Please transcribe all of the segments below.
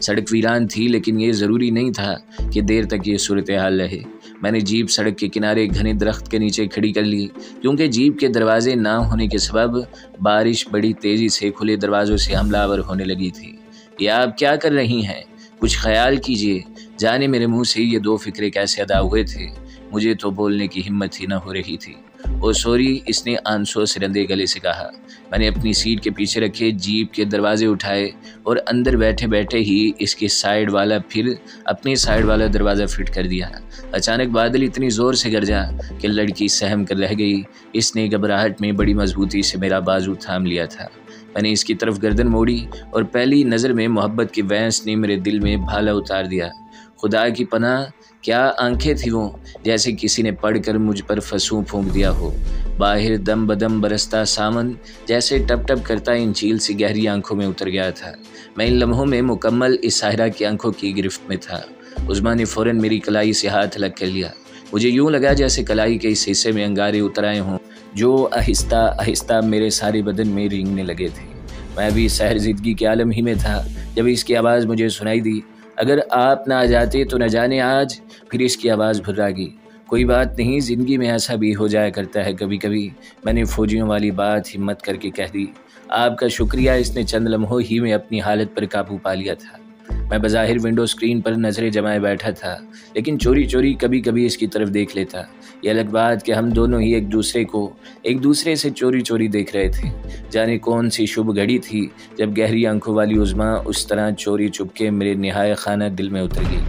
سڑک ویران تھی، لیکن یہ ضروری نہیں تھا کہ دیر تک یہ صورتحال رہے۔ میں نے جیپ سڑک کے کنارے ایک گھنے درخت کے نیچے کھڑی کر لی، کیونکہ جیپ کے دروازے نہ ہونے کے سبب بارش بڑی تیزی سے کھلے دروازوں سے حملہ آور ہونے لگی تھی۔ یہ آپ کیا کر رہی ہیں؟ کچھ خیال کیجیے۔ جانے میرے منہ سے یہ دو فکرے کیسے ادا ہوئے تھے، مجھے تو بولنے کی ہمت ہی نہ ہو رہی تھی۔ او سوری، اس نے آنسوں سے رندے گلے سے کہا۔ میں نے اپنی سیٹ کے پیچھے رکھے جیپ کے دروازے اٹھائے اور اندر بیٹھے بیٹھے ہی اس کے سائیڈ والا پھر اپنی سائیڈ والا دروازہ فٹ کر دیا۔ اچانک بادل اتنی زور سے گرجا کہ لڑکی سہم کر رہ گئی۔ اس نے گھبراہٹ میں بڑی مضبوطی سے میرا بازو تھام لیا تھا۔ میں نے اس کی طرف گردن موڑی اور پہلی نظر میں محبت کی وینس نے میرے دل میں بھالا اتار دیا۔ خدا کی پناہ، کیا آنکھیں تھیں وہ، جیسے کسی نے پڑھ کر مجھ پر فسوں پھونک دیا ہو۔ باہر دم بدم برستا سامن جیسے ٹپ ٹپ کرتا ان چیل سی گہری آنکھوں میں اتر گیا تھا۔ میں ان لمحوں میں مکمل اس ساحرہ کی آنکھوں کی گرفت میں تھا۔ عظمیٰ نے فوراً میری کلائی سے ہاتھ الگ کر لیا۔ مجھے یوں لگا جیسے کلائی کے اس حصے میں انگارے اتر آئے ہوں جو آہستہ آہستہ میرے سارے بدن میں رینگنے لگے تھے۔ میں بھی سحر زدگی کے عالم ہی میں تھا جب اس کی آواز مجھے سنائی دی۔ اگر آپ نہ آ جاتے تو نہ جانے آج۔ پھر اس کی آواز بھرا گئی۔ کوئی بات نہیں، زندگی میں ایسا بھی ہو جایا کرتا ہے کبھی کبھی۔ میں نے فوجیوں والی بات ہمت کر کے کہہ دی۔ آپ کا شکریہ۔ اس نے چند لمحوں ہی میں اپنی حالت پر قابو پا لیا تھا۔ میں بظاہر ونڈو اسکرین پر نظریں جمائے بیٹھا تھا، لیکن چوری چوری کبھی کبھی اس کی طرف دیکھ لیتا۔ یہ الگ بات کہ ہم دونوں ہی ایک دوسرے سے چوری چوری دیکھ رہے تھے۔ جانے کون سی شبھ گھڑی تھی جب گہری آنکھوں والی عظمیٰ اس طرح چوری چپ کے میرے نہایے خانہ دل میں اتر گئی۔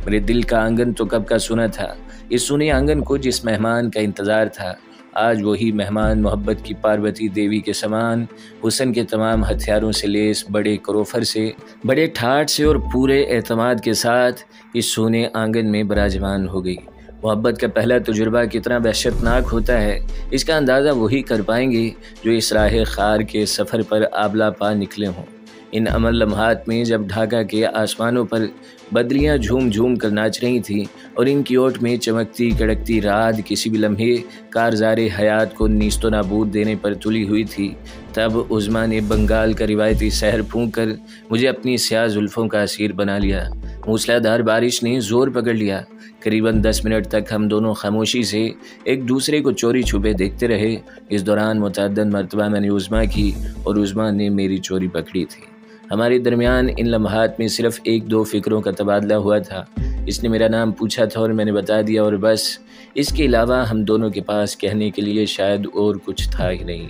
میرے دل کا آنگن تو کب کا سنا تھا۔ اس سنے آنگن کو جس مہمان کا انتظار تھا، آج وہی مہمان محبت کی پاروتی دیوی کے سمان حسن کے تمام ہتھیاروں سے لیس بڑے کروفر سے، بڑے ٹھاٹ سے اور پورے اعتماد کے ساتھ اس سونے آنگن میں براجمان ہو گئی۔ محبت کا پہلا تجربہ کتنا وحشتناک ہوتا ہے، اس کا اندازہ وہی کر پائیں گے جو اس راہ خار کے سفر پر آبلا پا نکلے ہوں۔ ان امر لمحات میں جب ڈھاکہ کے آسمانوں پر بدریاں جھوم جھوم کر ناچ رہی تھیں اور ان کی اوٹ میں چمکتی کڑکتی رات کسی بھی لمحے کارزار حیات کو نیست و نابود دینے پر تلی ہوئی تھی، تب عظمیٰ نے بنگال کا روایتی سحر پھونک کر مجھے اپنی سیاہ زلفوں کا اسیر بنا لیا۔ موسلا دھار بارش نے زور پکڑ لیا۔ قریباً 10 منٹ تک ہم دونوں خاموشی سے ایک دوسرے کو چوری چھپے دیکھتے رہے۔ اس دوران متعدد مرتبہ میں نے عظمیٰ کی اور عظمیٰ نے میری چوری پکڑی تھی۔ ہمارے درمیان ان لمحات میں صرف 1-2 فکروں کا تبادلہ ہوا تھا۔ اس نے میرا نام پوچھا تھا اور میں نے بتا دیا، اور بس۔ اس کے علاوہ ہم دونوں کے پاس کہنے کے لیے شاید اور کچھ تھا ہی نہیں۔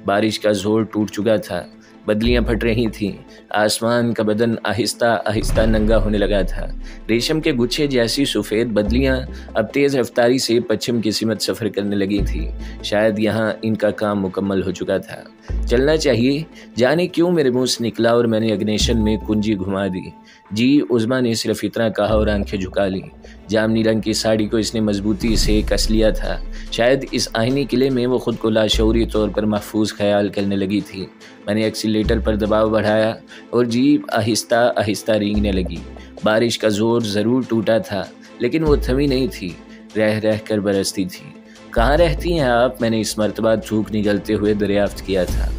بارش کا زور ٹوٹ چکا تھا، بدلیاں پھٹ رہی تھیں، آسمان کا بدن آہستہ آہستہ ننگا ہونے لگا تھا۔ ریشم کے گچھے جیسی سفید بدلیاں اب تیز رفتاری سے پچھم کی سمت سفر کرنے لگی تھیں۔ شاید یہاں ان کا کام مکمل ہو چکا تھا۔ چلنا چاہیے۔ جانے کیوں میرے منہ سے نکلا اور میں نے اگنیشن میں کنجی گھما دی۔ جی، عظمیٰ نے صرف اتنا کہا اور آنکھیں جھکا لی۔ جامنی رنگ کی ساڑی کو اس نے مضبوطی سے کس لیا تھا۔ شاید اس آئینی قلعے میں وہ خود کو لاشعوری طور پر محفوظ خیال کرنے لگی تھی۔ میں نے ایکسیلیٹر پر دباؤ بڑھایا اور جیپ آہستہ آہستہ رینگنے لگی۔ بارش کا زور ضرور ٹوٹا تھا، لیکن وہ تھمی نہیں تھی، رہ رہ کر برستی تھی۔ کہاں رہتی ہیں آپ؟ میں نے اس مرتبہ تھوک نگلتے ہوئے دریافت کیا تھا۔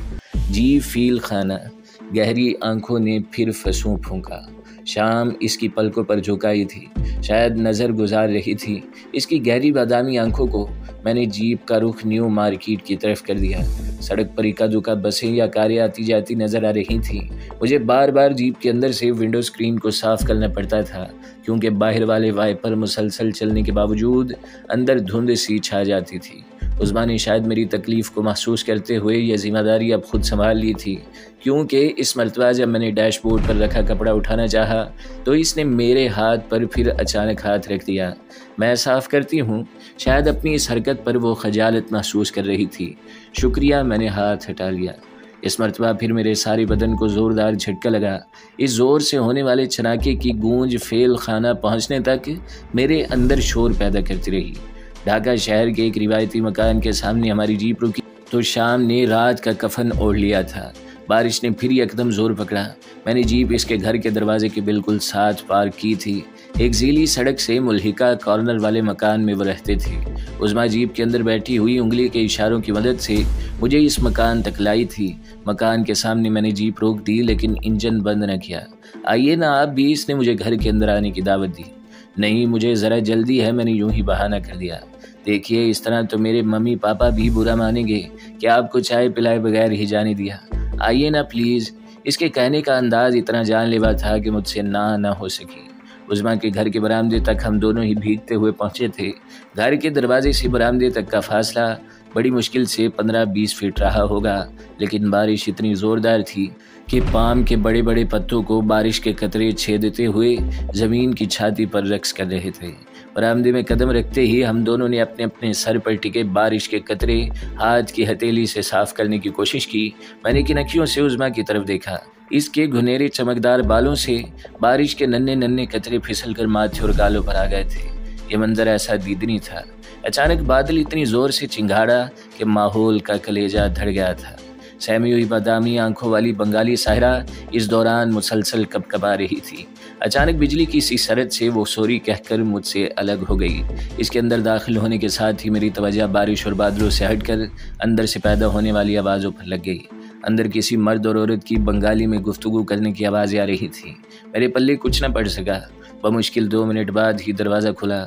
جی، فیل خانہ۔ گہری آنکھوں نے پھر فسوں پھونکا۔ شام اس کی پلکوں پر جھکائی تھی، شاید نظر گزار رہی تھی۔ اس کی گہری بادامی آنکھوں کو میں نے جیپ کا رخ نیو مارکیٹ کی طرف کر دیا۔ سڑک پر اکا دکا بسیں یا کاریں آتی جاتی نظر آ رہی تھیں۔ مجھے بار بار جیپ کے اندر سے ونڈو اسکرین کو صاف کرنا پڑتا تھا، کیونکہ باہر والے وائپر مسلسل چلنے کے باوجود اندر دھند سی چھا جاتی تھی۔ عظمیٰ نے شاید میری تکلیف کو محسوس کرتے ہوئے یہ ذمہ داری اب خود سنبھال لی تھی، کیونکہ اس مرتبہ جب میں نے ڈیش بورڈ پر رکھا کپڑا اٹھانا چاہا تو اس نے میرے ہاتھ پر پھر اچانک ہاتھ رکھ دیا۔ میں صاف کرتی ہوں۔ شاید اپنی اس حرکت پر وہ خجالت محسوس کر رہی تھی۔ شکریہ، میں نے ہاتھ ہٹا لیا۔ اس مرتبہ پھر میرے سارے بدن کو زوردار جھٹکا لگا۔ اس زور سے ہونے والے چھناکے کی گونج فیل خانہ پہنچنے تک میرے اندر شور پیدا کرتی رہی۔ ڈھاکہ شہر کے ایک روایتی مکان کے سامنے ہماری جیپ رکی تو شام نے رات کا کفن اوڑھ لیا تھا۔ بارش نے پھر یکدم زور پکڑا۔ میں نے جیپ اس کے گھر کے دروازے کے بالکل ساتھ پارک کی تھی ایک ذیلی سڑک سے ملحقہ کارنر والے مکان میں وہ رہتے تھے۔ عظمیٰ جیپ کے اندر بیٹھی ہوئی انگلی کے اشاروں کی مدد سے مجھے اس مکان تک لائی تھی۔ مکان کے سامنے میں نے جیپ روک دی لیکن انجن بند نہ کیا۔ آئیے نا آپ بھی، اس نے مجھے گھر کے اندر آنے کی دعوت دی۔ نہیں، مجھے ذرا جلدی ہے، میں نے یوں ہی بہانہ کر دیا۔ دیکھیے، اس طرح تو میرے ممی پاپا بھی برا مانیں گے کہ آپ کو چائے پلائے بغیر ہی جانے دیا۔ آئیے نا پلیز۔ اس کے کہنے کا انداز اتنا جان لیوا تھا کہ مجھ سے نہ ہو سکی۔ عظمیٰ کے گھر کے برآمدے تک ہم دونوں ہی بھیگتے ہوئے پہنچے تھے۔ گھر کے دروازے سے برآمدے تک کا فاصلہ بڑی مشکل سے 15-20 فٹ رہا ہوگا، لیکن بارش اتنی زوردار تھی کہ پام کے بڑے بڑے پتوں کو بارش کے قطرے چھیدتے ہوئے زمین کی چھاتی پر رقص کر رہے تھے۔ برآمدے میں قدم رکھتے ہی ہم دونوں نے اپنے اپنے سر پر ٹکے بارش کے قطرے ہاتھ کی ہتھیلی سے صاف کرنے کی کوشش کی۔ میں نے کنکھیوں سے عظمیٰ کی طرف دیکھا۔ اس کے گھنیرے چمکدار بالوں سے بارش کے ننھے قطرے پھسل کر ماتھے اور گالوں پر آ گئے تھے۔ یہ منظر ایسا دیدنی تھا۔ اچانک بادل اتنی زور سے چنگھاڑا کہ ماحول کا کلیجہ دھڑ گیا تھا۔ سہمی ہوئی بادامی آنکھوں والی بنگالی ساحرہ اس دوران مسلسل کپکپا رہی تھی۔ اچانک بجلی کی سی سرد سے وہ سوری کہہ کر مجھ سے الگ ہو گئی۔ اس کے اندر داخل ہونے کے ساتھ ہی میری توجہ بارش اور بادلوں سے ہٹ کر اندر سے پیدا ہونے والی آوازوں پر لگ گئی۔ اندر کسی مرد اور عورت کی بنگالی میں گفتگو کرنے کی آوازیں آ رہی تھیں۔ میرے پلے کچھ نہ پڑ سکا۔ بمشکل 2 منٹ بعد ہی دروازہ کھلا۔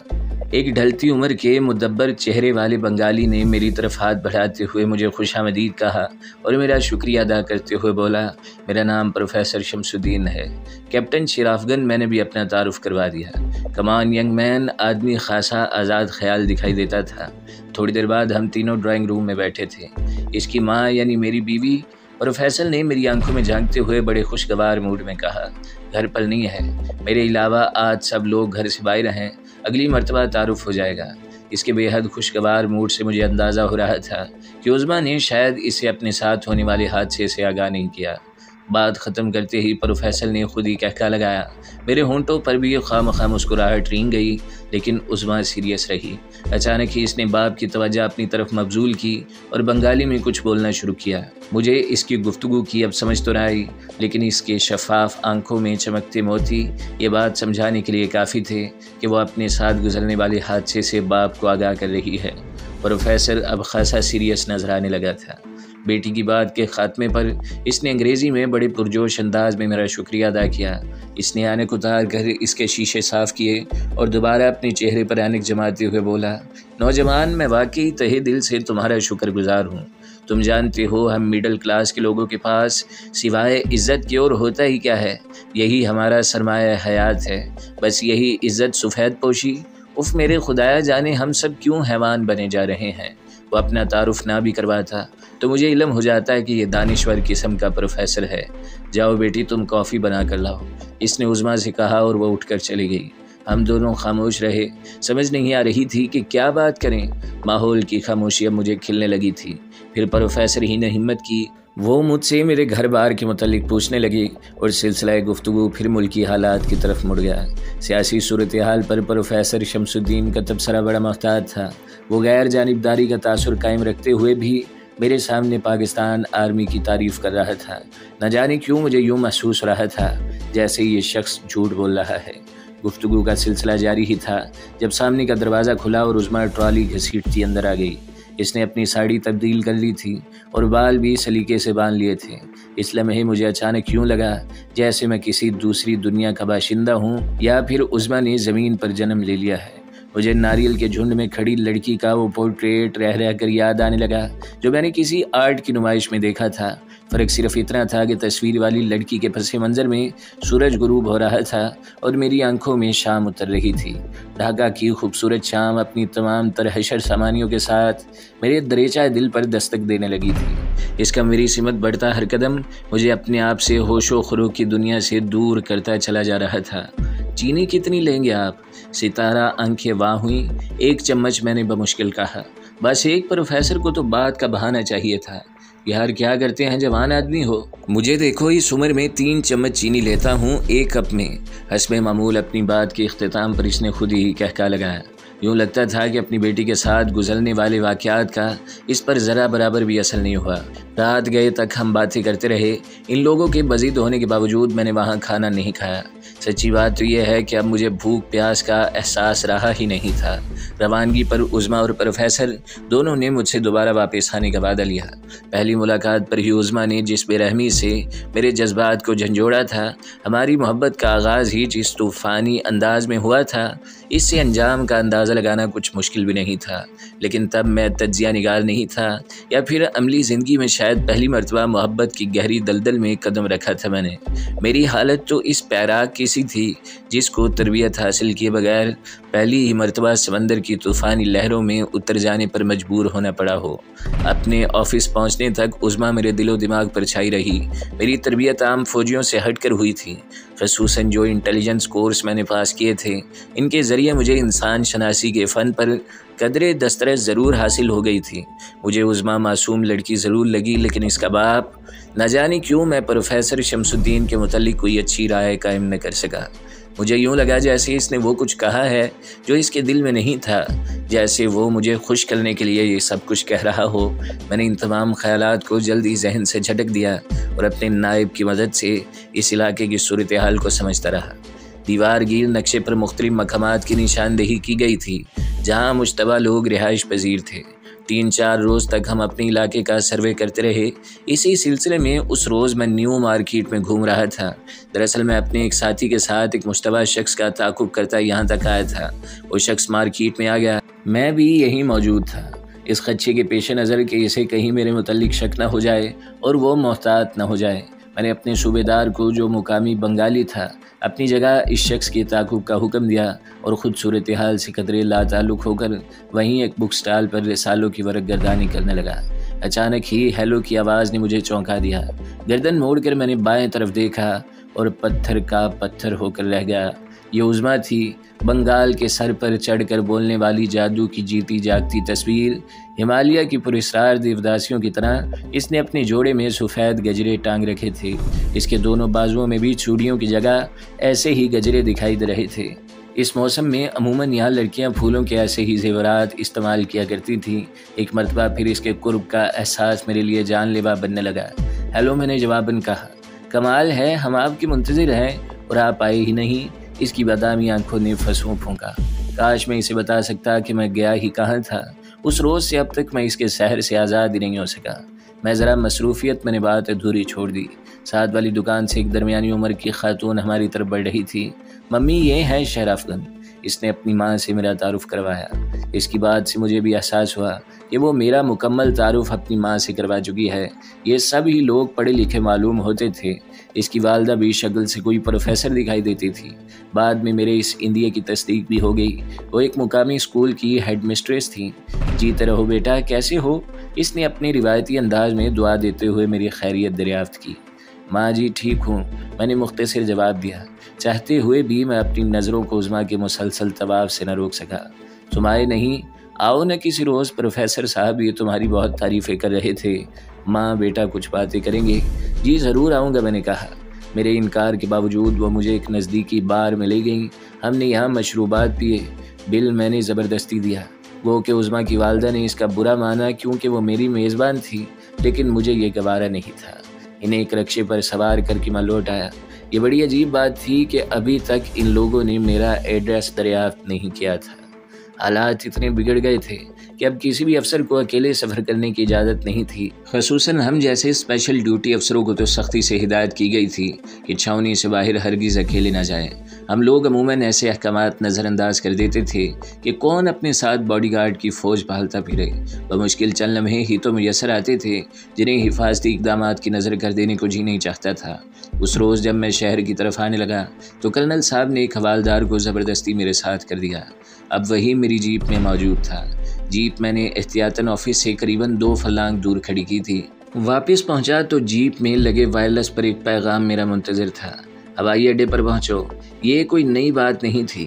ایک ڈھلتی عمر کے مدبر چہرے والے بنگالی نے میری طرف ہاتھ بڑھاتے ہوئے مجھے خوش آمدید کہا اور میرا شکریہ ادا کرتے ہوئے بولا، میرا نام پروفیسر شمس الدین ہے، کیپٹن شرافگن۔ میں نے بھی اپنا تعارف کروا دیا۔ کمان ینگ مین آدمی خاصا آزاد خیال دکھائی دیتا تھا۔ تھوڑی دیر بعد ہم تینوں ڈرائنگ روم میں بیٹھے تھے۔ اس کی ماں یعنی میری بیوی پروفیسر نے میری آنکھوں میں جھانکتے ہوئے بڑے خوشگوار موڈ میں کہا، گھر پر نہیں ہے، میرے علاوہ آج سب لوگ گھر سے باہر ہیں، اگلی مرتبہ تعارف ہو جائے گا۔ اس کے بے حد خوشگوار موڈ سے مجھے اندازہ ہو رہا تھا کہ عظمیٰ نے شاید اسے اپنے ساتھ ہونے والے حادثے سے آگاہ نہیں کیا۔ بات ختم کرتے ہی پروفیسر نے خود ہی کہکا لگایا۔ میرے ہونٹوں پر بھی خواہ مسکراہٹ رینگ گئی، لیکن عظمیٰ سیریس رہی۔ اچانک ہی اس نے باپ کی توجہ اپنی طرف مبذول کی اور بنگالی میں کچھ بولنا شروع کیا۔ مجھے اس کی گفتگو کی اب سمجھ تو نہ آئی، لیکن اس کے شفاف آنکھوں میں چمکتے موتی یہ بات سمجھانے کے لیے کافی تھے کہ وہ اپنے ساتھ گزرنے والے حادثے سے باپ کو آگاہ کر رہی ہے۔ پروفیسر اب خاصا سیریس نظر آنے لگا تھا۔ بیٹی کی بات کے خاتمے پر اس نے انگریزی میں بڑے پرجوش انداز میں میرا شکریہ ادا کیا۔ اس نے اینک اتار کر اس کے شیشے صاف کیے اور دوبارہ اپنے چہرے پر اینک جماتے ہوئے بولا، نوجوان، میں واقعی تہہ دل سے تمہارا شکر گزار ہوں۔ تم جانتے ہو ہم مڈل کلاس کے لوگوں کے پاس سوائے عزت کی اور ہوتا ہی کیا ہے؟ یہی ہمارا سرمایہ حیات ہے، بس یہی عزت سفید پوشی۔ اف میرے خدایا جانے ہم سب کیوں حیوان بنے جا رہے ہیں۔ وہ اپنا تعارف نہ بھی کرواتا تو مجھے علم ہو جاتا ہے کہ یہ دانشور قسم کا پروفیسر ہے۔ جاؤ بیٹی، تم کافی بنا کر لاؤ، اس نے عظمیٰ سے کہا اور وہ اٹھ کر چلی گئی۔ ہم دونوں خاموش رہے۔ سمجھ نہیں آ رہی تھی کہ کیا بات کریں۔ ماحول کی خاموشی اب مجھے کھلنے لگی تھی۔ پھر پروفیسر ہی نے ہمت کی، وہ مجھ سے میرے گھر بار کے متعلق پوچھنے لگی اور سلسلہ گفتگو پھر ملکی حالات کی طرف مڑ گیا۔ سیاسی صورتحال پر پروفیسر شمس الدین کا تبصرہ بڑا محتاط تھا۔ وہ غیر جانبداری کا تاثر قائم رکھتے ہوئے بھی میرے سامنے پاکستان آرمی کی تعریف کر رہا تھا۔ نہ جانے کیوں مجھے یوں محسوس ہو رہا تھا جیسے یہ شخص جھوٹ بول رہا ہے۔ گفتگو کا سلسلہ جاری ہی تھا جب سامنے کا دروازہ کھلا اور عظمیٰ ٹرالی گھسیٹتی اندر آ گئی۔ اس نے اپنی ساڑی تبدیل کر لی تھی اور بال بھی سلیقے سے باندھ لیے تھے۔ اس لمحے مجھے اچانک یوں لگا جیسے میں کسی دوسری دنیا کا باشندہ ہوں یا پھر عظمیٰ نے زمین پر جنم لے لیا ہے۔ مجھے ناریل کے جھنڈ میں کھڑی لڑکی کا وہ پورٹریٹ رہ کر یاد آنے لگا جو میں نے کسی آرٹ کی نمائش میں دیکھا تھا۔ فرق صرف اتنا تھا کہ تصویر والی لڑکی کے پس منظر میں سورج غروب ہو رہا تھا اور میری آنکھوں میں شام اتر رہی تھی۔ ڈھاکہ کی خوبصورت شام اپنی تمام تر حشر سامانیوں کے ساتھ میرے دریچہ دل پر دستک دینے لگی تھی۔ اس کا میری سمت بڑھتا ہر قدم مجھے اپنے آپ سے ہوش و خروش کی دنیا سے دور کرتا چلا جا رہا تھا۔ چینی کتنی لیں گے آپ؟ ستارہ آنکھیں واہ ہوئیں۔ 1 چمچ میں نے بمشکل کہا۔ بس ایک پروفیسر کو تو بات کا بہانہ چاہیے تھا۔ یار کیا کرتے ہیں جوان آدمی ہو، مجھے دیکھو اس عمر میں 3 چمچ چینی لیتا ہوں 1 کپ میں۔ حسب معمول اپنی بات کے اختتام پر اس نے خود ہی کہکا لگایا۔ یوں لگتا تھا کہ اپنی بیٹی کے ساتھ گزرنے والے واقعات کا اس پر ذرا برابر بھی اثر نہیں ہوا۔ رات گئے تک ہم باتیں کرتے رہے۔ ان لوگوں کے مزید ہونے کے باوجود میں نے وہاں کھانا نہیں کھایا۔ سچی بات تو یہ ہے کہ اب مجھے بھوک پیاس کا احساس رہا ہی نہیں تھا۔ روانگی پر عظمیٰ اور پروفیسر دونوں نے مجھ سے دوبارہ واپس آنے کا وعدہ لیا۔ پہلی ملاقات پر ہی عظمیٰ نے جس بے رحمی سے میرے جذبات کو جھنجھوڑا تھا، ہماری محبت کا آغاز ہی جس طوفانی انداز میں ہوا تھا، اس سے انجام کا اندازہ لگانا کچھ مشکل بھی نہیں تھا۔ لیکن تب میں تجزیہ نگار نہیں تھا، یا پھر عملی زندگی میں شاید پہلی مرتبہ محبت کی گہری دلدل میں قدم رکھا تھا میں نے۔ میری حالت تو اس پیراک کی سی تھی جس کو تربیت حاصل کیے بغیر پہلی ہی مرتبہ سمندر کی طوفانی لہروں میں اتر جانے پر مجبور ہونا پڑا ہو۔ اپنے آفس پہنچنے تک عظمیٰ میرے دل و دماغ پر چھائی رہی۔ میری تربیت عام فوجیوں سے ہٹ کر ہوئی تھی، خصوصاً جو انٹیلیجنس کورس میں نے پاس کیے تھے۔ ان کے ذریعے مجھے انسان شناسی کے فن پر قدرے دسترس ضرور حاصل ہو گئی تھی۔ مجھے عظمیٰ معصوم لڑکی ضرور لگی، لیکن اس کا باپ نہ جانے کیوں میں پروفیسر شمس الدین کے متعلق کوئی اچھی رائے قائم نہ کر سکا۔ مجھے یوں لگا جیسے اس نے وہ کچھ کہا ہے جو اس کے دل میں نہیں تھا، جیسے وہ مجھے خوش کرنے کے لیے یہ سب کچھ کہہ رہا ہو۔ میں نے ان تمام خیالات کو جلدی ذہن سے جھٹک دیا اور اپنے نائب کی مدد سے اس علاقے کی صورتحال کو سمجھتا رہا۔ دیوار گیر نقشے پر مختلف مقامات کی نشاندہی کی گئی تھی جہاں مشتبہ لوگ رہائش پذیر تھے۔ 3-4 روز تک ہم اپنے علاقے کا سروے کرتے رہے۔ اسی سلسلے میں اس روز میں نیو مارکیٹ میں گھوم رہا تھا۔ دراصل میں اپنے ایک ساتھی کے ساتھ ایک مشتبہ شخص کا تعاقب کرتا یہاں تک آیا تھا۔ وہ شخص مارکیٹ میں آ گیا، میں بھی یہی موجود تھا، اس خدشے کے پیش نظر کہ اسے کہیں میرے متعلق شک نہ ہو جائے اور وہ محتاط نہ ہو جائے۔ میں نے اپنے صوبے دار کو، جو مقامی بنگالی تھا، اپنی جگہ اس شخص کے تعاقب کا حکم دیا اور خود صورتحال سے قدرے لا تعلق ہو کر وہیں ایک بک سٹال پر رسالوں کی ورق گردانی کرنے لگا۔ اچانک ہی ہیلو کی آواز نے مجھے چونکا دیا۔ گردن موڑ کر میں نے بائیں طرف دیکھا اور پتھر کا پتھر ہو کر رہ گیا۔ یہ عظمیٰ تھی، بنگال کے سر پر چڑھ کر بولنے والی جادو کی جیتی جاگتی تصویر۔ ہمالیہ کی پراسرار دیوداسیوں کی طرح اس نے اپنے جوڑے میں سفید گجرے ٹانگ رکھے تھے۔ اس کے دونوں بازوؤں میں بھی چوڑیوں کی جگہ ایسے ہی گجرے دکھائی دے رہے تھے۔ اس موسم میں عموماً یہاں لڑکیاں پھولوں کے ایسے ہی زیورات استعمال کیا کرتی تھیں۔ ایک مرتبہ پھر اس کے قرب کا احساس میرے لیے جان لیوا بننے لگا۔ ہیلو، میں نے جواباً کہا۔ کمال ہے، ہم آپ کے منتظر ہیں اور آپ آئے ہی نہیں۔ اس کی بادامی آنکھوں نے پھنسوں پھونکا۔ کاش میں اسے بتا سکتا کہ میں گیا ہی کہاں تھا۔ اس روز سے اب تک میں اس کے سحر سے آزاد ہی نہیں ہو سکا۔ میں ذرا مصروفیت میں نے بات ادھوری چھوڑ دی۔ ساتھ والی دکان سے ایک درمیانی عمر کی خاتون ہماری طرف بڑھ رہی تھی۔ ممی، یہ ہے شرف گن۔ اس نے اپنی ماں سے میرا تعارف کروایا۔ اس کی بات سے مجھے بھی احساس ہوا کہ وہ میرا مکمل تعارف اپنی ماں سے کروا چکی ہے۔ یہ سب ہی لوگ پڑھے لکھے معلوم ہوتے تھے۔ اس کی والدہ بھی شکل سے کوئی پروفیسر دکھائی دیتی تھی۔ بعد میں میرے اس اندیے کی تصدیق بھی ہو گئی۔ وہ ایک مقامی اسکول کی ہیڈ مسٹریس تھیں۔ جیتے رہو بیٹا، کیسے ہو؟ اس نے اپنے روایتی انداز میں دعا دیتے ہوئے میری خیریت دریافت کی۔ ماں جی ٹھیک ہوں، میں نے مختصر جواب دیا۔ چاہتے ہوئے بھی میں اپنی نظروں کو عظمیٰ کے مسلسل طواف سے نہ روک سکا۔ تم آئے نہیں؟ آؤ نہ کسی روز، پروفیسر صاحب یہ تمہاری بہت تعریفیں کر رہے تھے۔ ماں بیٹا کچھ باتیں کریں گے؟ جی ضرور آؤں گا، میں نے کہا۔ میرے انکار کے باوجود وہ مجھے ایک نزدیکی بار میں لے گئیں۔ ہم نے یہاں مشروبات پیے۔ بل میں نے زبردستی دیا۔ وہ کہ عظمیٰ کی والدہ نے اس کا برا مانا کیونکہ وہ میری میزبان تھی، لیکن مجھے یہ گوارا نہیں تھا۔ انہیں ایک رکشے پر سوار کر کے میں لوٹ آیا۔ یہ بڑی عجیب بات تھی کہ ابھی تک ان لوگوں نے میرا ایڈریس دریافت نہیں کیا تھا۔ حالات اتنے بگڑ گئے تھے کہ اب کسی بھی افسر کو اکیلے سفر کرنے کی اجازت نہیں تھی۔ خصوصاً ہم جیسے اسپیشل ڈیوٹی افسروں کو تو سختی سے ہدایت کی گئی تھی کہ چھاؤنی سے باہر ہرگز اکیلے نہ جائیں۔ ہم لوگ عموماً ایسے احکامات نظر انداز کر دیتے تھے کہ کون اپنے ساتھ باڈی گارڈ کی فوج پالتا پھرے۔ بمشکل چند لمحے ہی تو میسر آتے تھے جنہیں حفاظتی اقدامات کی نظر کر دینے کو جی نہیں چاہتا تھا۔ اس روز جب میں شہر کی طرف آنے لگا تو کرنل صاحب نے ایک حوالدار کو زبردستی میرے ساتھ کر دیا۔ اب وہی میری جیپ میں موجود تھا۔ جیپ میں نے احتیاطاً آفس سے قریباً 2 فلانگ دور کھڑی کی تھی۔ واپس پہنچا تو جیپ میں لگے وائرلیس پر ایک پیغام میرا منتظر تھا۔ ہوائی اڈے پر پہنچو۔ یہ کوئی نئی بات نہیں تھی۔